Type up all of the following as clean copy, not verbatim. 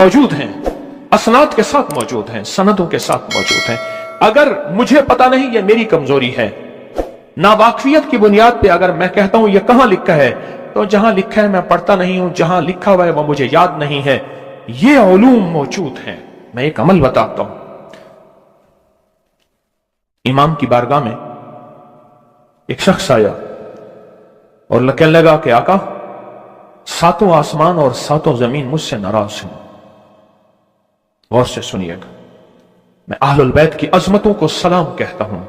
मौजूद हैं, असनाद के साथ मौजूद हैं, सनदों के साथ मौजूद हैं। अगर मुझे पता नहीं, ये मेरी कमजोरी है, नावाकफियत की बुनियाद पे अगर मैं कहता हूं ये कहां लिखा है, तो जहां लिखा है मैं पढ़ता नहीं हूं, जहां लिखा हुआ है वो मुझे याद नहीं है। ये उलूम मौजूद हैं। मैं एक अमल बताता हूं। इमाम की बारगाह में एक शख्स आया और कहने लगा कि आका, सातों आसमान और सातों जमीन मुझसे नाराज हैं। गौर से सुनिएगा, मैं अहलुल बैत की अजमतों को सलाम कहता हूं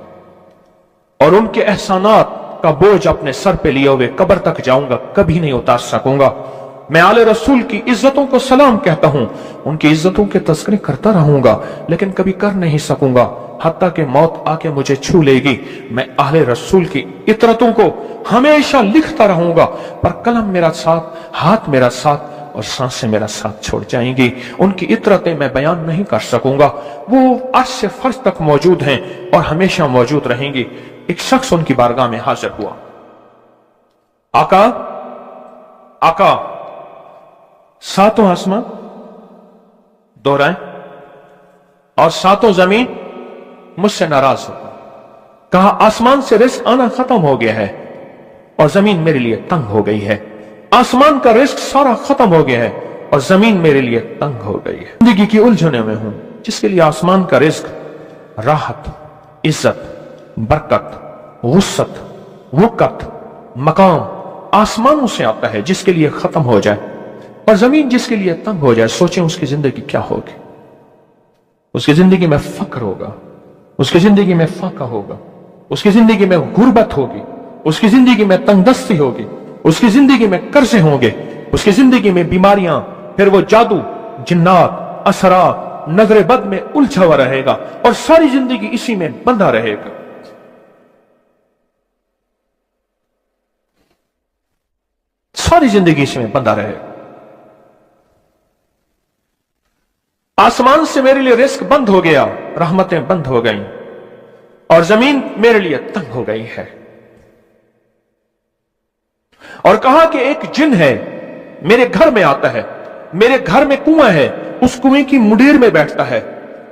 और उनके एहसानात का बोझ अपने सर पे लिए हुए कब्र तक जाऊंगा, कभी नहीं उतार सकूंगा। मैं आले रसूल की इज्जतों को सलाम कहता हूं, उनकी इज्जतों के तस्करे करता रहूंगा, लेकिन कभी कर नहीं सकूंगा, हत्ता कि मौत आके मुझे छू लेगी। मैं आले रसूल की इतरतों को हमेशा लिखता रहूंगा, पर कलम मेरा साथ, हाथ मेरा साथ और सांसें मेरा साथ छोड़ जाएंगी। उनकी इतरतें मैं बयान नहीं कर सकूंगा। वो अर्श से फर्श तक मौजूद हैं और हमेशा मौजूद रहेंगी। एक शख्स उनकी बारगाह में हाजिर हुआ। आका, आका, सातों आसमान दोहराएं और सातों जमीन मुझसे नाराज हो। कहा, आसमान से रिस्क आना खत्म हो गया है और जमीन मेरे लिए तंग हो गई है। आसमान का रिस्क सारा खत्म हो गया है और जमीन मेरे लिए तंग हो गई है। जिंदगी की उलझनों में हूं, जिसके लिए आसमान का रिस्क राहत, इज्जत, बरकत, वुसत, वुकत, मकाम आसमानों से आता है, जिसके लिए खत्म हो जाए, और जमीन जिसके लिए तंग हो जाए। सोचें उसकी जिंदगी क्या होगी। उसकी जिंदगी में फक्र होगा, उसकी जिंदगी में फाका होगा, उसकी जिंदगी में गुर्बत होगी, उसकी जिंदगी में तंगदस्ती होगी, उसकी जिंदगी में कर्जे होंगे, उसकी जिंदगी में बीमारियां, फिर वो जादू, जिन्नात, असरात, नजर बद में उलझा हुआ रहेगा और सारी जिंदगी इसी में बंधा रहेगा। सारी जिंदगी इसी में बंधा रहेगा। आसमान से मेरे लिए रिस्क बंद हो गया, रहमतें बंद हो गईं और जमीन मेरे लिए तंग हो गई है। और कहा कि एक जिन है, मेरे घर में आता है, मेरे घर में कुआं है, उस कुएं की मुंडेर में बैठता है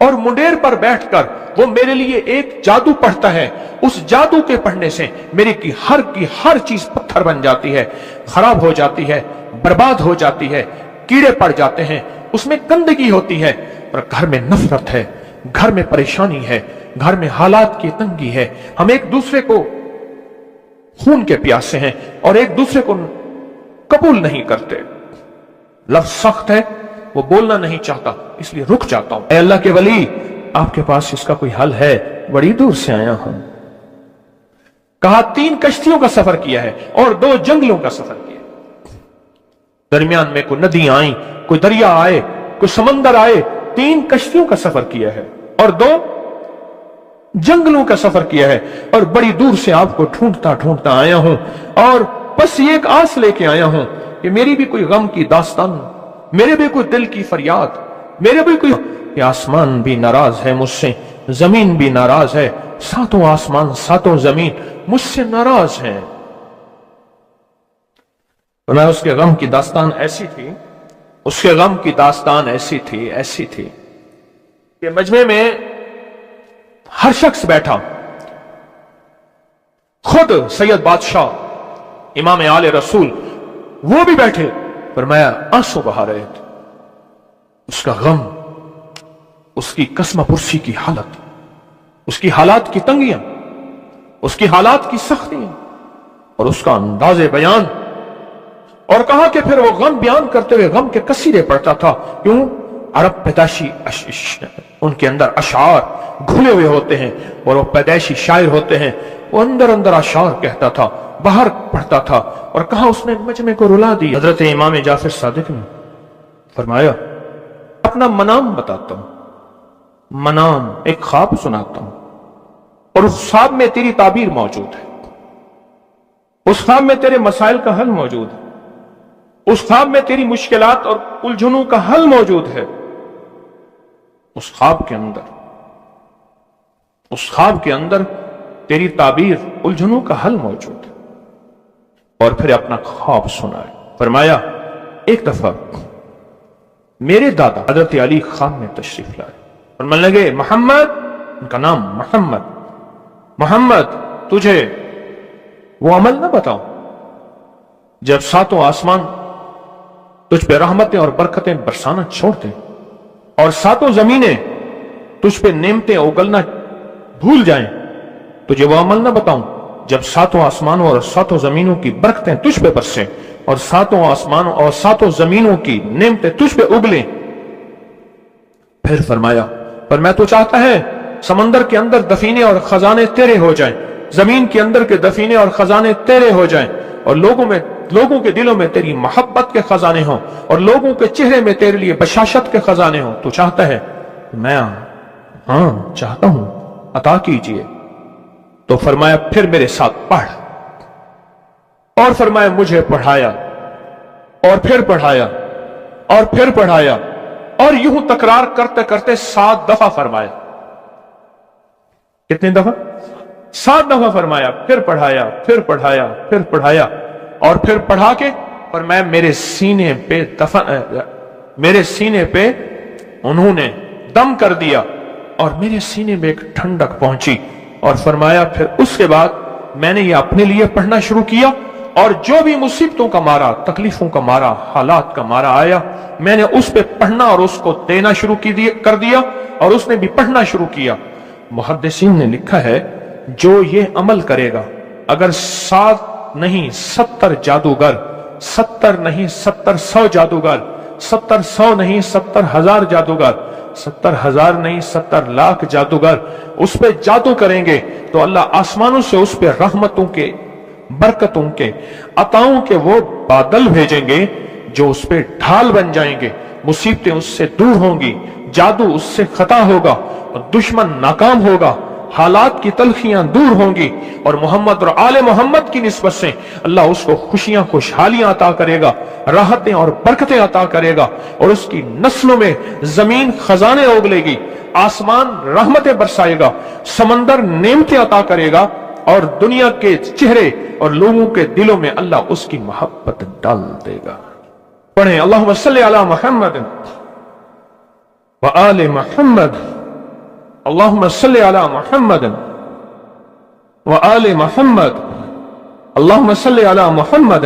और मुंडेर पर बैठकर वो मेरे लिए एक जादू पढ़ता है। उस जादू के पढ़ने से मेरी की हर चीज पत्थर बन जाती है, खराब हो जाती है, बर्बाद हो जाती है, कीड़े पड़ जाते हैं, उसमें गंदगी होती है। और घर में नफरत है, घर में परेशानी है, घर में हालात की तंगी है। हम एक दूसरे को खून के प्यासे हैं और एक दूसरे को कबूल नहीं करते। लफ्ज सख्त है, वो बोलना नहीं चाहता, इसलिए रुक जाता हूं। अल्लाह के वली, आपके पास इसका कोई हल है? बड़ी दूर से आया हूं। कहा, 3 कश्तियों का सफर किया है और 2 जंगलों का सफर किया। दरमियान में कोई नदियां आई, कोई दरिया आए, कोई समंदर आए। 3 कश्तियों का सफर किया है और 2 जंगलों का सफर किया है और बड़ी दूर से आपको ढूंढता ढूंढता आया हूं और बस ये एक आस लेके आया हूं कि मेरी भी कोई गम की दास्तान, मेरे भी कोई दिल की फरियाद, मेरे भी कोई। कि आसमान भी नाराज है मुझसे, जमीन भी नाराज है, सातों आसमान सातों जमीन मुझसे नाराज हैं। तो मैं उसके गम की दास्तान ऐसी थी, उसके गम की दास्तान ऐसी थी कि मजमे में हर शख्स बैठा, खुद सैयद बादशाह इमाम आले रसूल वो भी बैठे, फरमाया आंसू बहा रहे थे। उसका गम, उसकी कसम पुरसी की हालत, उसकी हालात की तंगियां, उसकी हालात की सख्तियां और उसका अंदाजे बयान। और कहा कि फिर वो गम बयान करते हुए गम के कसीरे पढ़ता था। क्यों? अरब पैदाशी उनके अंदर अशार घुले हुए होते हैं और वो पैदाइशी शायर होते हैं। वो अंदर अंदर अशार कहता था, बाहर पढ़ता था। और कहा उसने मजमे को रुला दी। हजरत इमाम जाफर सादिक ने फरमाया, अपना मनाम बताता हूं, मनाम एक ख्वाब सुनाता हूं और उस ख्वाब में तेरी ताबीर मौजूद है, उस ख्वाब में तेरे मसाइल का हल मौजूद है, उस ख्वाब में तेरी मुश्किलात और उलझनों का हल मौजूद है। उस ख्वाब के अंदर तेरी ताबीर, उलझनों का हल मौजूद है। और फिर अपना ख्वाब सुनाए। फरमाया, एक दफा मेरे दादा हजरत अली खान में तशरीफ लाए और मन लगे मोहम्मद, उनका नाम मोहम्मद, मोहम्मद तुझे वो अमल ना बताऊं जब सातों आसमान तुझ पे रहमतें और बरकतें बरसाना छोड़ दे और सातों जमीनें तुझ पे नेमतें उगलना भूल जाएं, तुझे वो अमल ना बताऊं जब सातों आसमानों और सातों जमीनों की बरकतें तुझ पे बरसें और सातों आसमानों और सातों जमीनों की नेमतें तुझ पे उगलें। फिर फरमाया, पर मैं तो चाहता है समंदर के अंदर दफीने और खजाने तेरे हो जाएं, जमीन के अंदर के दफीने और खजाने तेरे हो जाएं और लोगों के दिलों में तेरी मोहब्बत के खजाने हों और लोगों के चेहरे में तेरे लिए बशाशत के खजाने हों। तू चाहता है? मैं हाँ चाहता हूं, अता कीजिए। तो फरमाया फिर मेरे साथ पढ़, और फरमाया मुझे पढ़ाया और फिर पढ़ाया और फिर पढ़ाया और यूं तकरार करते करते 7 दफा फरमाया। कितनी दफा? 7 दफा फरमाया, फिर पढ़ाया, फिर पढ़ाया, फिर पढ़ाया और फिर पढ़ा के और मैं मेरे सीने पे उन्होंने दम कर दिया और मेरे सीने में एक ठंडक पहुंची। और फरमाया फिर उसके बाद मैंने ये अपने लिए पढ़ना शुरू किया और जो भी मुसीबतों का मारा, तकलीफों का मारा, हालात का मारा आया, मैंने उस पे पढ़ना और उसको देना शुरू कर दिया और उसने भी पढ़ना शुरू किया। मुहद्दिसीन ने लिखा है, जो ये अमल करेगा, अगर 7 नहीं 70 जादूगर, 70 नहीं 70,100 जादूगर, 70,100 नहीं 70,000 जादूगर, 70,000 नहीं 70 लाख जादूगर उस पे जादू करेंगे तो अल्लाह आसमानों से उस पे रहमतों के, बरकतों के, अताओं के वो बादल भेजेंगे जो उस पे ढाल बन जाएंगे। मुसीबतें उससे दूर होंगी, जादू उससे खता होगा और दुश्मन नाकाम होगा, हालात की तलखियां दूर होंगी और मोहम्मद और आले मोहम्मद की निस्बत से अल्लाह उसको खुशियां, खुशहालियां अता करेगा, राहतें और बरकतें अता करेगा और उसकी नस्लों में जमीन खजाने उगलेगी, आसमान रहमतें बरसाएगा, समंदर नेमतें अता करेगा और दुनिया के चेहरे और लोगों के दिलों में अल्लाह उसकी मोहब्बत डाल देगा। पढ़े अल्लाहुम्मा सल्ली अला मुहम्मद व आले मुहम्मद, अल्लाहुम्मा सल्ली अला मुहम्मद व आले मुहम्मद, अल्लाहुम्मा सल्ली अला मुहम्मद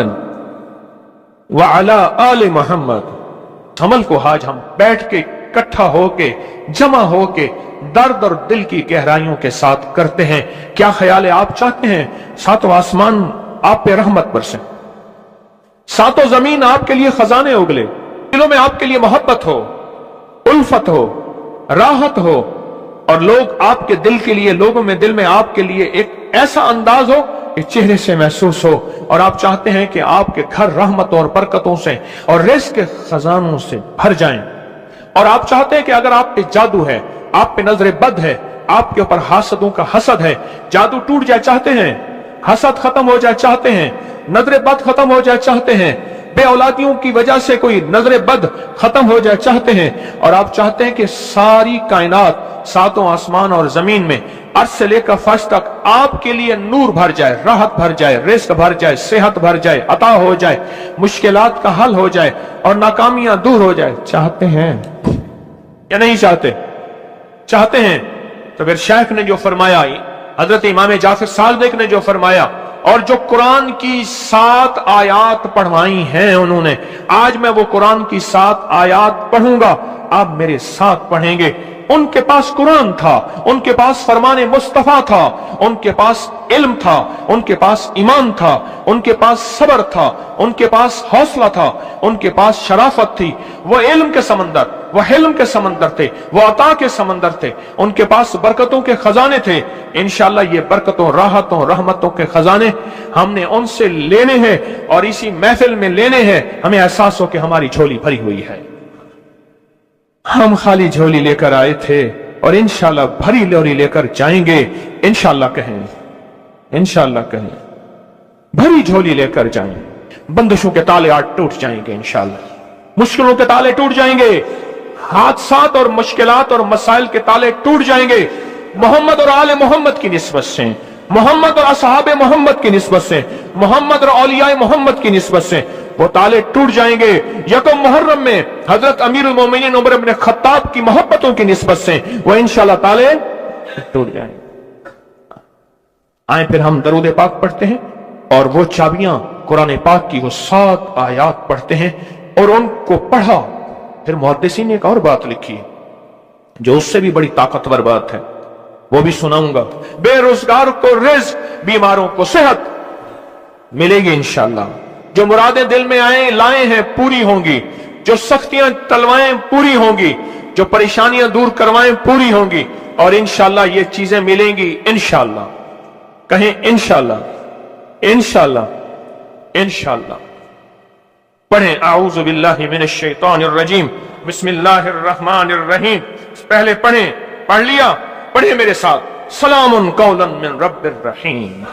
व अला आले मुहम्मद। अमल को आज हम बैठ के इकट्ठा होके, जमा होके, दर्द और दिल की गहराइयों के साथ करते हैं। क्या ख्याल है? आप चाहते हैं सातों आसमान आप पे रहमत बरसे, सातों जमीन आपके लिए खजाने उगले, दिलों में आपके लिए मोहब्बत हो, उल्फत हो, राहत हो और लोग आपके दिल के लिए, लोगों में दिल में आपके लिए एक ऐसा अंदाज हो कि चेहरे से महसूस हो और आप चाहते हैं कि आपके घर रहमतों और बरकतों से और रिज़्क़ के खजानों से भर जाएं और आप चाहते हैं कि अगर आप पे जादू है, आप पे नजर बद है, आपके ऊपर हासदों का हसद है, जादू टूट जाए चाहते हैं, हसद खत्म हो जाए चाहते हैं, नजर बद खत्म हो जाए चाहते हैं, बे औलादियों की वजह से कोई नजर बद खत्म हो जाए चाहते हैं और आप चाहते हैं कि सारी कायनात, सातों आसमान और जमीन में अर्श से लेकर फर्श तक आपके लिए नूर भर जाए, राहत भर जाए, रिज़्क़ भर जाए, सेहत भर जाए, अता हो जाए, मुश्किलात का हल हो जाए और नाकामियां दूर हो जाए। चाहते हैं या नहीं चाहते? चाहते हैं। तो फिर शेख ने जो फरमाया, हजरत इमाम जाफर सादिक ने जो फरमाया और जो कुरान की 7 आयात पढ़वाई हैं उन्होंने, आज मैं वो कुरान की 7 आयात पढ़ूंगा, आप मेरे साथ पढ़ेंगे। उनके पास कुरान था, उनके पास फरमाने मुस्तफा था, उनके पास इल्म था, उनके पास ईमान था, उनके पास सब्र था, उनके पास हौसला था, उनके पास शराफत थी। वो इल्म के समंदर, वो हिल्म के समंदर थे, वो अता के समंदर थे, उनके पास बरकतों के खजाने थे। इंशाअल्लाह ये बरकतों, राहतों, रहमतों के खजाने हमने उनसे लेने हैं और इसी महफिल में लेने हैं। हमें एहसास हो कि हमारी झोली भरी हुई है, हम खाली झोली लेकर आए थे और इंशाअल्लाह भरी लोरी लेकर जाएंगे। इंशाअल्लाह कहें, इंशाअल्लाह कहें, भरी झोली लेकर जाएंगे। बंदिशों के ताले आज टूट जाएंगे इंशाअल्लाह, मुश्किलों के ताले टूट जाएंगे, हादसात और मुश्किलात और मसाइल के ताले टूट जाएंगे। मोहम्मद और आले मोहम्मद की निस्बत से, मोहम्मद और असहाबे मोहम्मद की निस्बत से, मोहम्मद और औलियाए मोहम्मद की निस्बत से, वो ताले टूट जाएंगे। यकम मुहर्रम में हजरत अमीरुल मोमिनीन उमर इब्न खत्ताब की मोहब्बतों की निस्बत से वो इंशाल्लाह ताले टूट जाएंगे। आए फिर हम दरूद पाक पढ़ते हैं और वो चाबियां कुरान पाक की वो 7 आयात पढ़ते हैं और उनको पढ़ा। फिर मुहद्दिसीन ने एक और बात लिखी जो उससे भी बड़ी ताकतवर बात है, वो भी सुनाऊंगा। बेरोजगार को रिज़्क, बीमारों को सेहत मिलेगी इंशाअल्लाह। जो मुरादें दिल में आए लाए हैं पूरी होंगी, जो सख्तियां टलवाएं पूरी होंगी, जो परेशानियां दूर करवाएं पूरी होंगी और इंशाअल्लाह ये चीजें मिलेंगी इंशाअल्लाह। कहें इंशाअल्लाह, इंशाअल्लाह, इंशाअल्लाह। पढ़ें आऊज़ु बिल्लाहि मिनश शैतानिर रजीम, बिस्मिल्लाहिर रहमानिर रहीम। पहले पढ़ें, पढ़ लिया, पढ़े मेरे साथ, सलामुन कौलन मिन रब्बिर रहीम।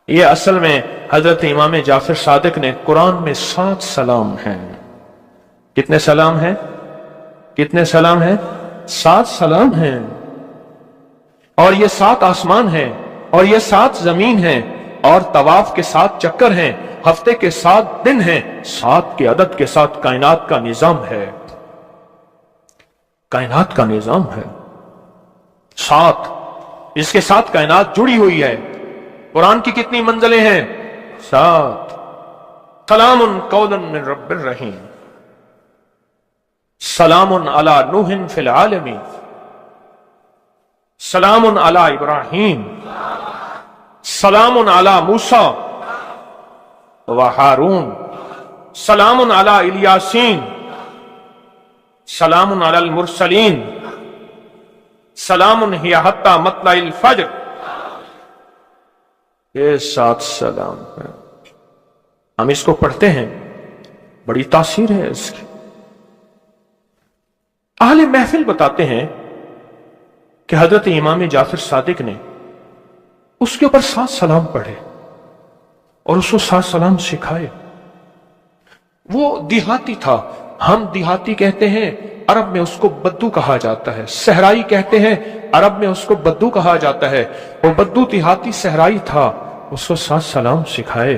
ये असल में हजरत इमाम जाफर सादिक ने कुरान में 7 सलाम हैं। कितने सलाम हैं? कितने सलाम हैं? 7 सलाम हैं। और ये 7 आसमान हैं और ये 7 जमीन हैं और तवाफ के 7 चक्कर हैं, हफ्ते के 7 दिन हैं, 7 के अदद के साथ कायनात का निजाम है। कायनात का निजाम है 7, इसके साथ कायनात जुड़ी हुई है। कुरान की कितनी मंजिलें हैं? 7। सलामुन कौलन मिन रब्बिर रहीम, सलामुन अला नूहिन फिल आलमीन, सलामुन अला इब्राहीम, सलामुन अला मूसा व हारून, सलामुन अला इलियासीन, सलामुन अलल मुरसलीन, सलामुन हिया हत्ता मतलाइल फज्र। ये 7 सलाम है। हम इसको पढ़ते हैं, बड़ी तासीर है इसकी। अहले महफिल बताते हैं कि हजरत इमाम जाफर सादिक ने उसके ऊपर 7 सलाम पढ़े और उसको 7 सलाम सिखाए। वो देहाती था, हम देहाती कहते हैं, अरब में उसको बद्दू कहा जाता है। सहराई कहते हैं, अरब में उसको बद्दू कहा जाता है। वो बद्दू देहाती सहराई था, उसको 7 सलाम सिखाए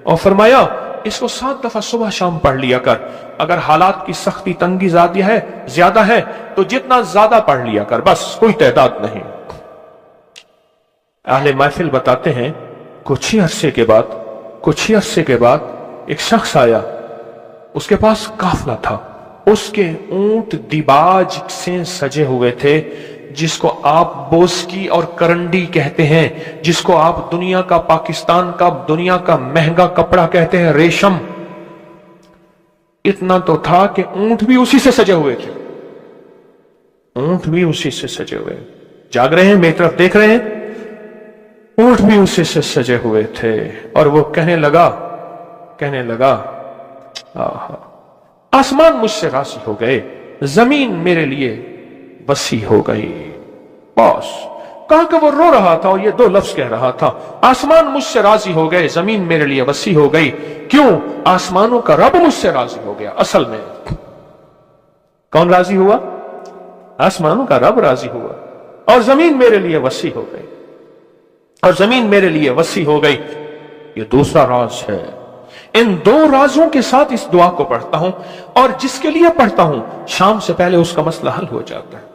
और फरमाया इसको 7 दफा सुबह शाम पढ़ लिया कर। अगर हालात की सख्ती तंगी ज्यादा है तो जितना ज्यादा पढ़ लिया कर, बस कोई तादाद नहीं। अहले महफिल बताते हैं कुछ ही अरसे के बाद एक शख्स आया, उसके पास काफला था, उसके ऊंट दिबाज से सजे हुए थे, जिसको आप बोस्की और करंडी कहते हैं, जिसको आप दुनिया का, पाकिस्तान का दुनिया का महंगा कपड़ा कहते हैं, रेशम। इतना तो था कि ऊंट भी उसी से सजे हुए थे, ऊंट भी उसी से सजे हुए। जाग रहे हैं, मेरी तरफ देख रहे हैं, ऊंट भी उसी से सजे हुए थे। और वो कहने लगा आहा, आसमान मुझसे राजी हो गए, जमीन मेरे लिए वसी हो गई। बस कहा कि वो रो रहा था और ये 2 लफ्ज कह रहा था, आसमान मुझसे राजी हो गए, जमीन मेरे लिए वसी हो गई। क्यों? आसमानों का रब मुझसे राजी हो गया। असल में कौन राजी हुआ? आसमानों का रब राजी हुआ और जमीन मेरे लिए वसी हो गई, और जमीन मेरे लिए वसी हो गई। ये दूसरा राज है। इन 2 राजों के साथ इस दुआ को पढ़ता हूं और जिसके लिए पढ़ता हूं शाम से पहले उसका मसला हल हो जाता है।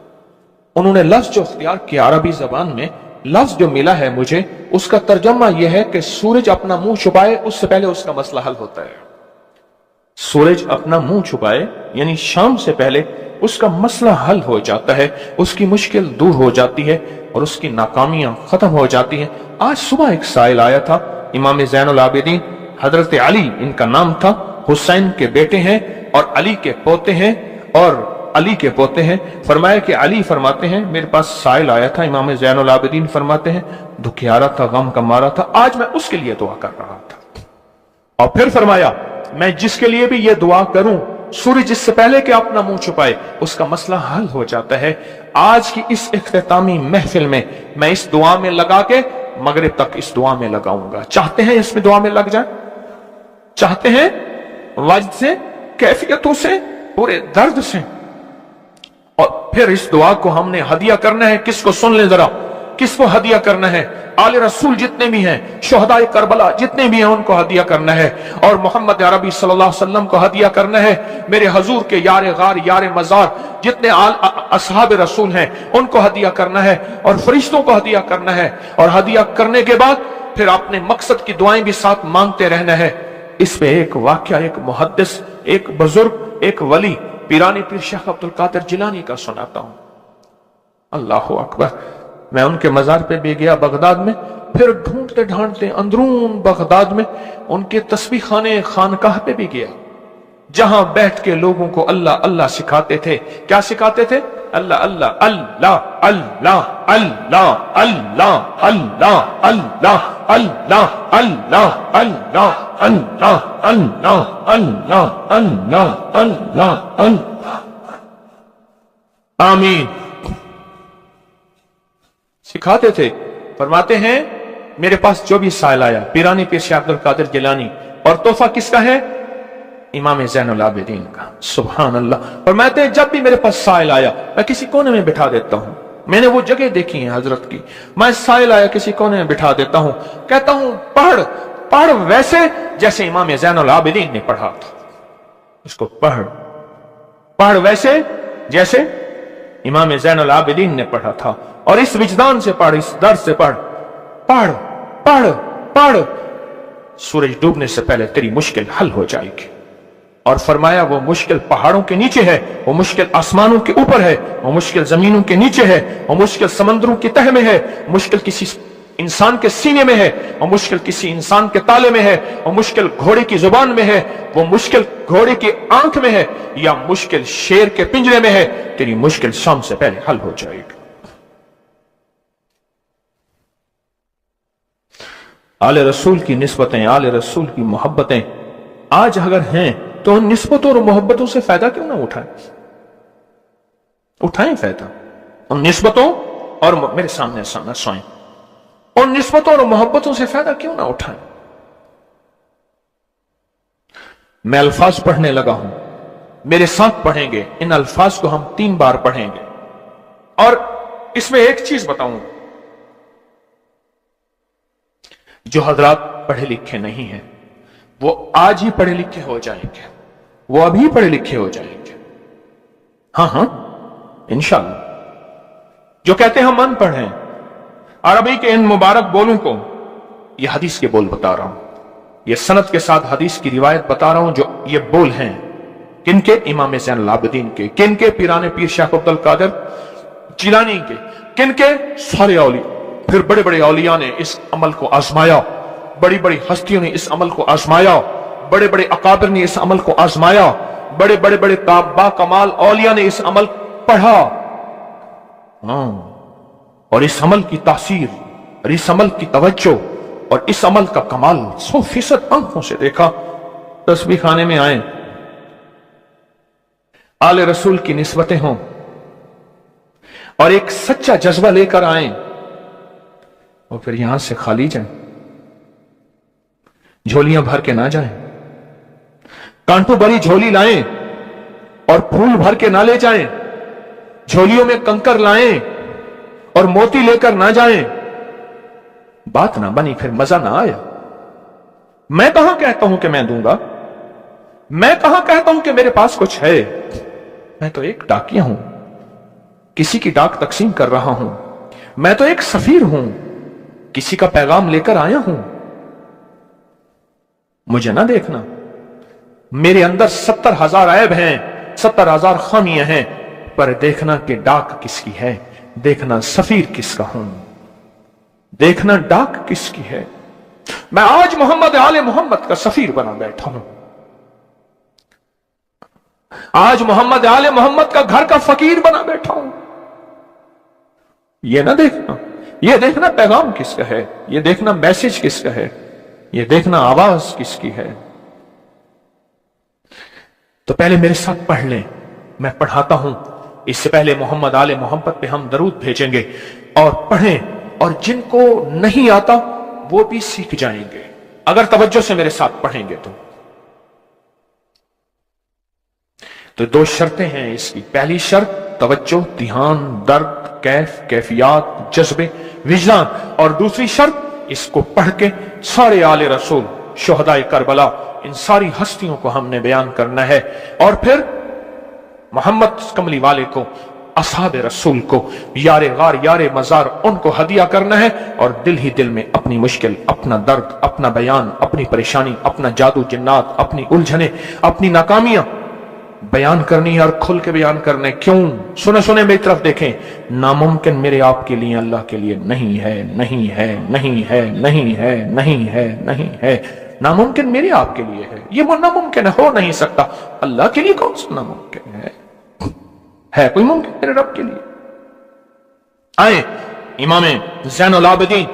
उन्होंने लफ्ज जो इख्तियार किया अरबी जबान में, लफ्ज जो मिला है मुझे, उसका तर्जमा यह है कि सूरज अपना मुंह छुपाए उससे पहले उसका मसला हल होता है। सूरज अपना मुंह छुपाए यानी शाम से पहले उसका मसला हल हो जाता है, उसकी मुश्किल दूर हो जाती है और उसकी नाकामियां खत्म हो जाती हैं। आज सुबह एक साइल आया था, इमाम ज़ैनुल आबिदीन हजरत अली इनका नाम था, हुसैन के बेटे हैं और अली के पोते हैं। फरमाया कि अली फरमाते हैं मेरे पास साइल आया था, इमाम ज़ैनुल आबिदीन फरमाते हैं दुखियारा था, गम का मारा था, आज मैं उसके लिए दुआ कर रहा था। और फिर फरमाया मैं जिसके लिए भी ये दुआ करूं, सूर्य जिससे पहले कि अपना मुंह छुपाए उसका मसला हल हो जाता है। आज की इस इख्तितामी महफिल में मैं इस दुआ में लगा के मगरिब तक इस दुआ में लगाऊंगा। चाहते हैं इसमें दुआ में लग जाए? चाहते हैं? वजद से, कैफियतों से, पूरे दर्द से। और फिर इस दुआ को हमने हदिया करना है। किसको? सुन ले जरा, किस को हदिया करना है? आले रसूल जितने भी हैं, शुहदाए करबला जितने भी हैं, उनको हदिया करना है। और मोहम्मद अरबी सल्लल्लाहु अलैहि वसल्लम को हदिया करना है। मेरे हजूर के यार गार यार मजार जितने असहाब रसूल हैं, उनको हदिया करना है और फरिश्तों को हदिया करना है। और हदिया करने के बाद फिर अपने मकसद की दुआएं भी साथ मांगते रहना है। इस पे एक वाक्या, एक मुहद्दिस, एक बुजुर्ग, एक वली पीरानी पीर शेख अब्दुल कादिर जिलानी का सुनाता हूं। अल्लाह अकबर। मैं उनके मजार पे भी गया बगदाद में, फिर ढूंढते ढांढते अंदरून बगदाद में उनके तस्बीह खाने खानकाह पे भी गया, जहां बैठ के लोगों को अल्लाह अल्लाह सिखाते थे। क्या सिखाते थे? अल्लाह अल्लाह अल्लाह अल्लाह अल्लाह अल्लाह अल्लाह अल्लाह अल्लाह अल्लाह अल्लाह अल्लाह अल्लाह अल्लाह अल्लाह अल्लाह अल्लाह। आमीन सिखाते थे। फरमाते हैं मेरे पास जो भी साइल आया, पीरानी पीर शेख अब्दुल कादिर जिलानी, और तोहफा किसका है? इमाम ज़ैनुल आबिदीन का। सुभान अल्लाह। फरमाते हैं जब भी मेरे पास साइल आया, मैं किसी कोने में बिठा देता हूं। मैंने वो जगह देखी है हजरत की, मैं साइल आया किसी कोने में बिठा देता हूं, कहता हूं पढ़ पढ़ वैसे जैसे इमाम ज़ैनुल आबिदीन ने पढ़ा था। इसको पढ़ पढ़ वैसे जैसे इमाम ज़ैनुल आबिदीन ने पढ़ा था। और इस विजदान से पढ़, इस दर्द से पढ़, पढ़ पढ़ पढ़, सूरज डूबने से पहले तेरी मुश्किल हल हो जाएगी। और फरमाया वो मुश्किल पहाड़ों के नीचे है, वो मुश्किल आसमानों के ऊपर है, वो मुश्किल जमीनों के नीचे है, वो मुश्किल समंदरों की तह में है, मुश्किल किसी इंसान के सीने में है, वो मुश्किल किसी इंसान के ताले में है, वो मुश्किल घोड़े की जुबान में है, वो मुश्किल घोड़े की आंख में है, या मुश्किल शेर के पिंजरे में है। तेरी मुश्किल शाम से पहले हल हो जाएगी। आले रसूल की निस्बतें, आले रसूल की मोहब्बतें आज अगर हैं तो उन निस्बतों और मोहब्बतों से फायदा क्यों ना उठाएं? उठाएं फायदा उन निस्बतों और मेरे सामने सोएं, उन निस्बतों और मोहब्बतों से फायदा क्यों ना उठाएं? मैं अल्फाज पढ़ने लगा हूं, मेरे साथ पढ़ेंगे। इन अल्फाज को हम 3 बार पढ़ेंगे। और इसमें एक चीज बताऊं, जो हजरात पढ़े लिखे नहीं हैं वो आज ही पढ़े लिखे हो जाएंगे, वो अभी पढ़े लिखे हो जाएंगे। हाँ इंशाअल्लाह। जो कहते हैं हम अनपढ़ हैं, अरबी के इन मुबारक बोलों को, ये हदीस के बोल बता रहा हूं, ये सनद के साथ हदीस की रिवायत बता रहा हूं। जो ये बोल हैं किनके? इमाम ज़ैनुल आबिदीन के। किनके? पीराने पीर शेख अब्दुल कादिर जिलानी के। किनके? सारे औलिया। फिर बड़े बड़े औलिया ने इस अमल को आजमाया, बड़ी बड़ी हस्तियों ने इस अमल को आजमाया, बड़े बड़े अकाबिर ने इस अमल को आजमाया, बड़े बड़े बड़े बा कमाल औलिया ने इस अमल पढ़ा। और इस अमल की तासीर और इस अमल की तवज्जो और इस अमल का कमाल 100% आंखों से देखा। तस्बीह खाने में आए, आले रसूल की निस्बतें हों और एक सच्चा जज्बा लेकर आए, और फिर यहां से खाली जाएं, झोलियां भर के ना जाएं, कांटों भरी झोली लाएं और फूल भर के ना ले जाएं, झोलियों में कंकर लाएं और मोती लेकर ना जाएं। बात ना बनी, फिर मजा ना आया। मैं कहां कहता हूं कि मैं दूंगा, मैं कहां कहता हूं कि मेरे पास कुछ है। मैं तो एक डाकिया हूं, किसी की डाक तकसीम कर रहा हूं। मैं तो एक सफीर हूं, किसी का पैगाम लेकर आया हूं। मुझे ना देखना, मेरे अंदर 70,000 ऐब हैं, 70,000 खामियां हैं, पर देखना कि डाक किसकी है, देखना सफीर किसका हूं, देखना डाक किसकी है। मैं आज मोहम्मद आले मोहम्मद का सफीर बना बैठा हूं। आज मोहम्मद आले मोहम्मद का घर का फकीर बना बैठा हूं। यह ना देखना, यह देखना पैगाम किसका है, यह देखना मैसेज किसका है, यह देखना आवाज किसकी है। तो पहले मेरे साथ पढ़ लें, मैं पढ़ाता हूं। इससे पहले मोहम्मद आले मोहम्मद पे हम दरूद भेजेंगे और पढ़ें, और जिनको नहीं आता वो भी सीख जाएंगे अगर तवज्जो से मेरे साथ पढ़ेंगे। तो 2 शर्तें हैं इसकी। पहली शर्त तवज्जो, ध्यान, दर्द, कैफ, कैफियत, जज्बे, विजदान। और दूसरी शर्त, इसको पढ़ के सारे आले रसूल, शुहदाए करबला, इन सारी हस्तियों को हमने बयान करना है। और फिर मोहम्मद कमली वाले को, असहाब रसूल को, यारे गार यारे मजार, उनको हदिया करना है। और दिल ही दिल में अपनी मुश्किल, अपना दर्द, अपना बयान, अपनी परेशानी, अपना जादू जिन्नात, अपनी उलझने, अपनी नाकामियां बयान करनी है और खुल के बयान करने। क्यों? सुने सुने मेरी तरफ देखें, नामुमकिन मेरे आपके लिए अल्लाह के लिए नहीं है, नहीं है, नहीं है, नहीं है, नहीं है, नहीं है। नामुमकिन मेरे आपके लिए है, ये वो नामुमकिन हो नहीं सकता। अल्लाह के लिए कौन सा नामुमकिन है कोई मुमकिन मेरे रब के लिए? आए इमाम ज़ैनुल आबिदीन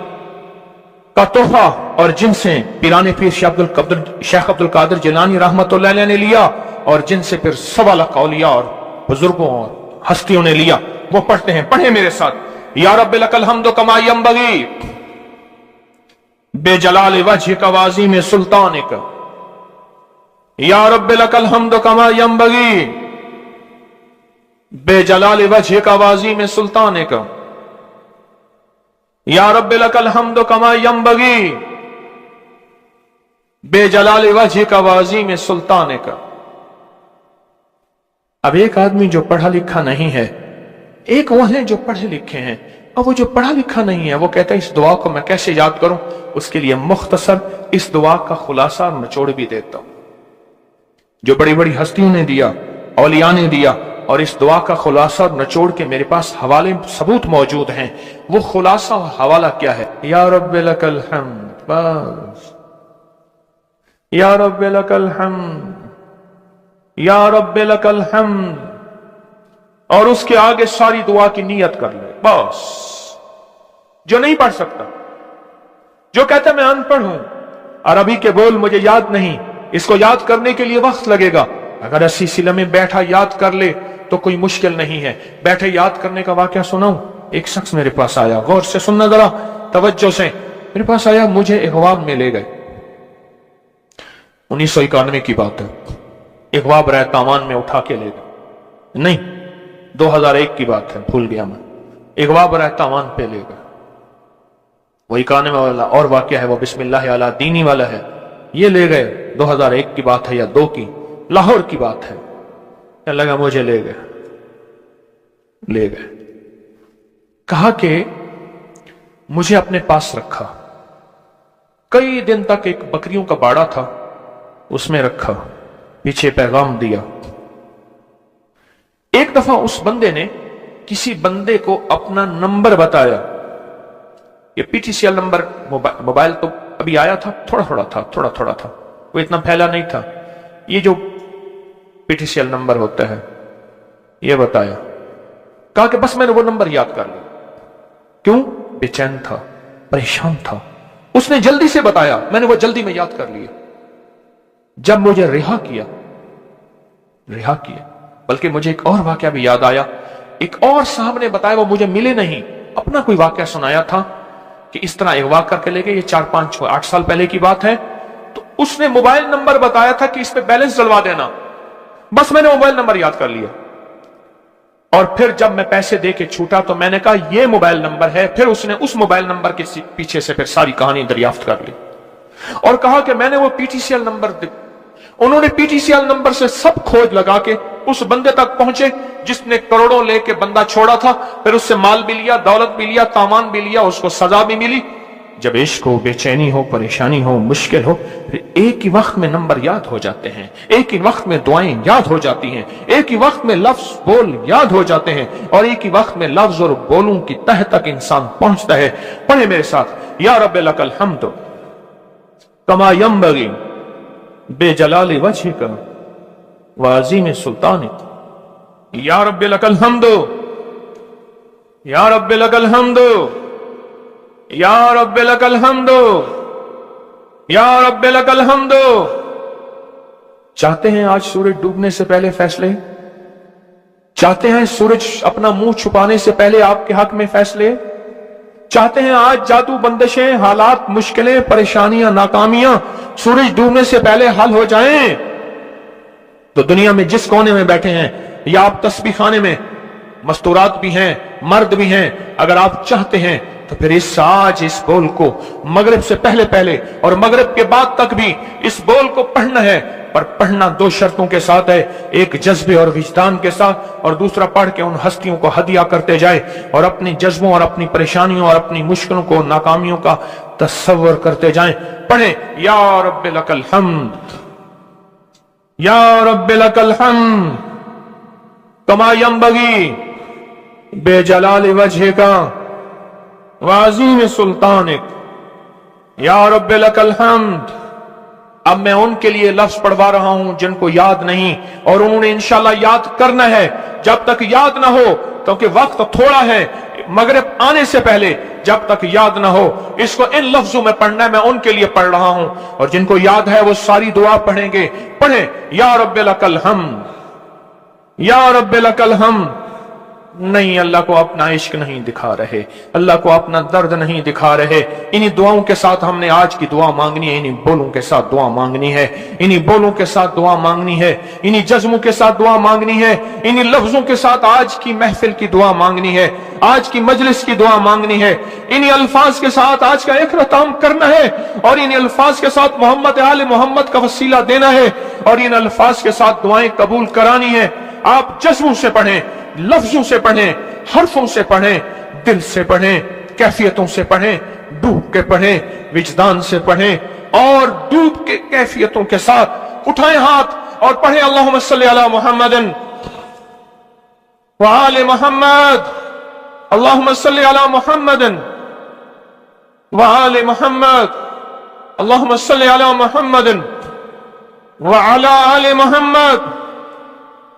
का तोहफा, और जिनसे पीराने पीर शेख अब्दुल कादिर जिलानी रहमतुल्लाह अलैह ने लिया, और जिनसे फिर सवा लाख औलिया और बुजुर्गों और हस्तियों ने लिया, वो पढ़ते हैं। पढ़े मेरे साथ। या रब्बी लकल हम्दु कमा यंबगी बेजलाल वजहिक व अज़ीम सुल्तानिक। या रब्बी लकल हम्दु कमा यंबगी बेजलाल वजहिक व अज़ीम सुल्तानिक। या रब्बी लकल हम्दु कमा यंबगी बेजलाल वजहिक व अज़ीम सुल्तानिक। अब एक आदमी जो पढ़ा लिखा नहीं है, एक वो है जो पढ़े लिखे हैं, और वो जो पढ़ा लिखा नहीं है वो कहता है इस दुआ को मैं कैसे याद करूं। उसके लिए मुख्तसर इस दुआ का खुलासा और निचोड़ भी देता हूं, जो बड़ी बड़ी हस्तियों ने दिया, औलिया ने दिया, और इस दुआ का खुलासा और निचोड़ के मेरे पास हवाले सबूत मौजूद हैं। वो खुलासा और हवाला क्या है? या रब्बी लकल हम्द, बस। या रब्बी लकल हम्द, या रब्बी लकल हम्द, और उसके आगे सारी दुआ की नियत कर ले, बस। जो नहीं पढ़ सकता, जो कहता मैं अनपढ़ हूं, अरबी के बोल मुझे याद नहीं, इसको याद करने के लिए वक्त लगेगा, अगर 80 सिले में बैठा याद कर ले तो कोई मुश्किल नहीं है। बैठे याद करने का वाकया सुनाऊं। एक शख्स मेरे पास आया, गौर से सुनना जरा, तवज्जो से। मेरे पास आया, मुझे इगवाब में ले गए। 1991 की बात है। इगवाब राय तामान में उठा के ले गए, नहीं 2001 की बात है, भूल गया मैं। इगवाब राय तामान पे ले गए। वही काने वाला और वाकया है, वो बिस्मिल्लाह अला दीनी वाला है। ये ले गए, 2001 की बात है या 2 की, लाहौर की बात है। क्या लगा, मुझे ले गए। कहा कि मुझे अपने पास रखा। कई दिन तक एक बकरियों का बाड़ा था, उसमें रखा, पीछे पैगाम दिया। एक दफा उस बंदे ने किसी बंदे को अपना नंबर बताया। ये पीटीसीएल नंबर, मोबाइल तो अभी आया था, थोड़ा थोड़ा था, वो इतना फैला नहीं था। ये जो पीटीसीएल नंबर होता है, ये बताया। कहा कि बस मैंने वो नंबर याद कर लिया। क्यों? बेचैन था, परेशान था। उसने जल्दी से बताया, मैंने वो जल्दी में याद कर लिया। जब मुझे रिहा किया, बल्कि मुझे एक और वाकया भी याद आया। एक और साहब ने बताया, वो मुझे मिले नहीं, अपना कोई वाकया सुनाया था कि इस तरह अगवा करके ले गए। ये 4, 5, 6, 8 साल पहले की बात है। तो उसने मोबाइल नंबर बताया था कि इस पे बैलेंस डलवा देना। बस मैंने मोबाइल नंबर याद कर लिया, और फिर जब मैं पैसे दे के छूटा तो मैंने कहा ये मोबाइल नंबर है। फिर उसने उस मोबाइल नंबर के पीछे से फिर सारी कहानी दरियाफ्त कर ली और कहा कि मैंने वो पीटीसीएल नंबर, उन्होंने पीटीसीएल नंबर से सब खोज लगा के उस बंदे तक पहुंचे जिसने करोड़ों लेके बंदा छोड़ा था। फिर उससे माल भी लिया, दौलत भी लिया, तामान भी लिया, उसको सजा भी मिली। जब इश्क हो, बेचैनी हो, परेशानी हो, मुश्किल हो, फिर एक ही वक्त में नंबर याद हो जाते हैं, एक ही वक्त में दुआएं याद हो जाती हैं, एक ही वक्त में लफ्ज बोल याद हो जाते हैं, और एक ही वक्त में लफ्ज और बोलों की तह तक इंसान पहुंचता है। पढ़े मेरे साथ। या रब्बी लकल हम्द कमा यंबगी बेजलाल वजहिक व अज़ीम सुल्तानिक। या रब्बी लकल हम्द, या रब्बी लकल हम्द, या रब्बी लकल हम्द, या रब्बी लकल हम्द। चाहते हैं आज सूरज डूबने से पहले फैसले? चाहते हैं सूरज अपना मुंह छुपाने से पहले आपके हक में फैसले? चाहते हैं आज जादू, बंदिशें, हालात, मुश्किलें, परेशानियां, नाकामियां सूरज डूबने से पहले हल हो जाएं? तो दुनिया में जिस कोने में बैठे हैं, या आप तस्बीह खाने में, मस्तूरात भी हैं, मर्द भी हैं। अगर आप चाहते हैं तो फिर इस बोल को मगरिब से पहले पहले और मगरिब के बाद तक भी इस बोल को पढ़ना है, पर पढ़ना दो शर्तों के साथ है, एक जज्बे और विजदान के साथ, और दूसरा पढ़ के उन हस्तियों को हदिया करते जाए और अपने जज्बों और अपनी परेशानियों और अपनी मुश्किलों को, नाकामियों का तस्वर करते जाएं। पढ़ें, या रब्बे लकल हम्द, या रब्बे लकल हम्द कमा यंबगी बेजलाल वजहिका वाज़ीम सुल्तानिक, या रब्बे लकल हम्द। अब मैं उनके लिए लफ्ज पढ़वा रहा हूं जिनको याद नहीं, और उन्होंने इंशाल्लाह याद करना है। जब तक याद ना हो, क्योंकि वक्त थोड़ा है, मगरिब आने से पहले जब तक याद ना हो, इसको इन लफ्जों में पढ़ना है। मैं उनके लिए पढ़ रहा हूं, और जिनको याद है वो सारी दुआ पढ़ेंगे। पढ़ें, या रब्बे लकल हम्द, या रब्बे लकल हम्द। नहीं, अल्लाह को अपना इश्क नहीं दिखा रहे, अल्लाह को अपना दर्द नहीं दिखा रहे। इन्हीं दुआओं के साथ हमने आज की दुआ मांगनी है, इन्हीं बोलों के साथ दुआ मांगनी है, इन्हीं बोलों के साथ दुआ मांगनी है, इन्हीं जज्मों के साथ दुआ मांगनी है, इन्हीं लफ्जों के साथ आज की महफिल की दुआ मांगनी है, आज की मजलिस की दुआ मांगनी है। इन्हीं अल्फाज के साथ आज का इख्तिताम करना है, और इन्हीं अल्फाज के साथ मोहम्मद आले मोहम्मद का वसीला देना है, और इन अल्फाज के साथ दुआएं कबूल करानी है। आप जज्बों से पढ़ें, लफ्जों से पढ़ें, हरफों से पढ़ें, दिल से पढ़ें, कैफियतों से पढ़ें, डूब के पढ़ें, विजदान से पढ़ें, और डूब के कैफियतों के साथ उठाएं हाथ और पढ़ें, अल्लाहुम्मा सल्ली अला मुहम्मदिन व आले मुहम्मद, अल्लाहुम्मा सल्ली अला मुहम्मदिन व आले मुहम्मद, अल्लाहुम्मा सल्ली अला मुहम्मदिन व अला आले मुहम्मद।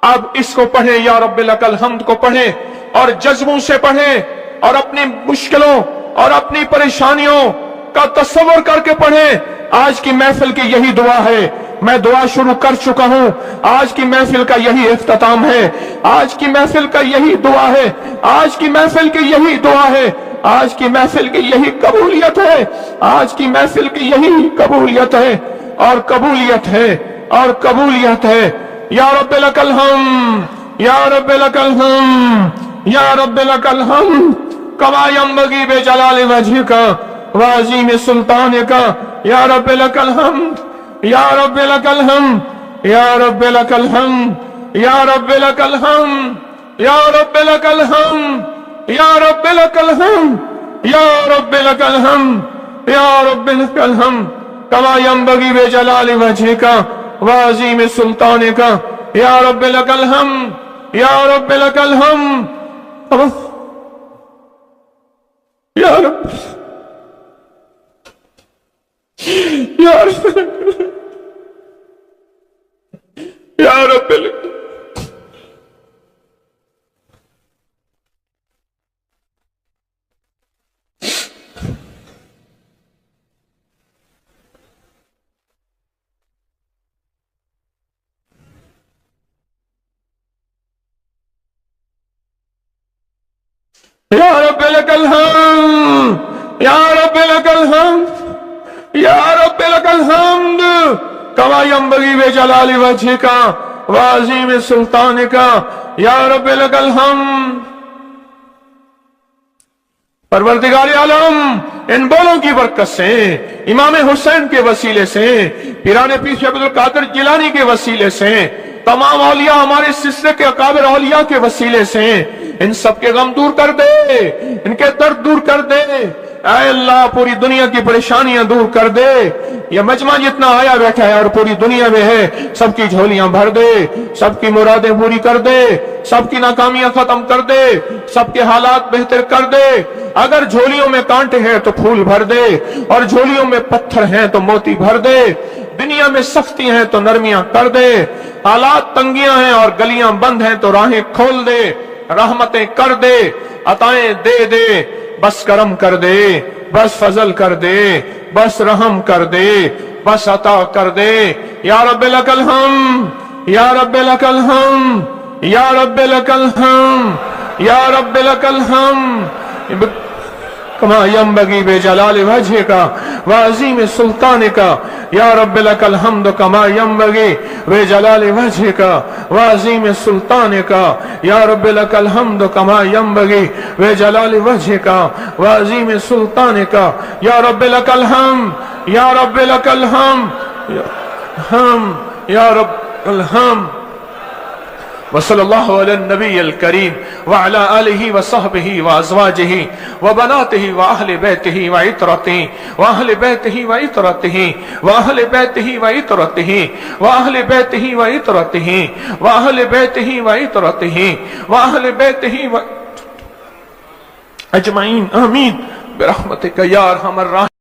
अब इसको पढ़ें, या रब्बे लकल हम्द को पढ़ें, और जज्बों से पढ़ें, और अपनी मुश्किलों और अपनी परेशानियों का तस्वर करके पढ़ें। आज की महफिल की यही दुआ है, मैं दुआ शुरू कर चुका हूं, आज की महफिल का यही इख्तिताम है, आज की महफिल का यही दुआ है, आज की महफिल की यही दुआ है, आज की महफिल की यही कबूलियत है, आज की महफिल की यही कबूलियत है, और कबूलियत है, और कबूलियत है। या रब्बे लकल हम्द, या रब्बे लकल हम्द, या रब्बे लकल हम्द कमा यंबगी बेजलाल वजहिका वाज़ीम सुल्तानिका, या रब्बे लकल हम्द, या रब्बे लकल हम्द, या रब्बे लकल हम्द, या रब्बे लकल हम्द, या रब्बे लकल हम्द, या रब्बे लकल हम्द, या रब्बे लकल हम्द, या रब्बे लकल हम्द कमा यंबगी बेजलाल वजहिका वाज़ीम सुल्तानिका, या रब्बे लकल हम्द, या रब्बे लकल हम्द, या रब्बे, या रब्बे, या रब्बे लकल, या रब्बे लकल हम्द, या रब्बे लकल हम्द, या रब्बे लकल हम्द कमा यंबगी बेजलाल वजहिका वाज़ीम सुल्तानिका, या रब्बे लकल हम्द। परवरदिगार आलम, इन बोलों की बरकत से, इमाम हुसैन के वसीले से, पीराने पीर शेख अब्दुल कादिर जिलानी के वसीले से, तमाम औलिया हमारे सिलसिले के अकाबिर औलिया के वसीले से, इन सब के गम दूर कर दे, इनके दर्द दूर कर दे। ऐ अल्लाह, पूरी दुनिया की परेशानियां दूर कर दे। ये मजमा जितना आया बैठा है और पूरी दुनिया में है, सबकी झोलियां भर दे, सबकी मुरादें पूरी कर दे, सबकी नाकामियां खत्म कर दे, सबके हालात बेहतर कर दे। अगर झोलियों में कांटे हैं तो फूल भर दे, और झोलियों में पत्थर हैं तो मोती भर दे। दुनिया में सख्ती हैं तो नरमियां कर दे, हालात तंगियां हैं और गलियां बंद हैं तो राहें खोल दे, रहमतें कर दे, अताएं दे दे, बस करम कर दे, बस फजल कर दे, बस रहम कर दे, बस अता कर दे। या रब्बे लकल हम, या रब्बे लकल हम, या रब्बे लकल हम, या रब्बे लकल हम। كما ينبغي بجلال وجهك وعظيم سلطانك يا رب لك الحمد كما ينبغي بجلال وجهك وعظيم سلطانك يا رب لك الحمد كما ينبغي بجلال وجهك وعظيم سلطانك يا رب لك الحمد يا رب لك الحمد يا رب الحمد وصلی اللہ علی النبی الکریم وعلی آلہ وصحبہ وازواجہ وبناتہ واہل بیتہ وعطرتہ واہل بیتہ وعطرتہ واہل بیتہ وعطرتہ واہل بیتہ وعطرتہ واہل بیتہ وعطرتہ واہل بیتہ اجمعین آمین برحمتک یا ارحم الراحمین.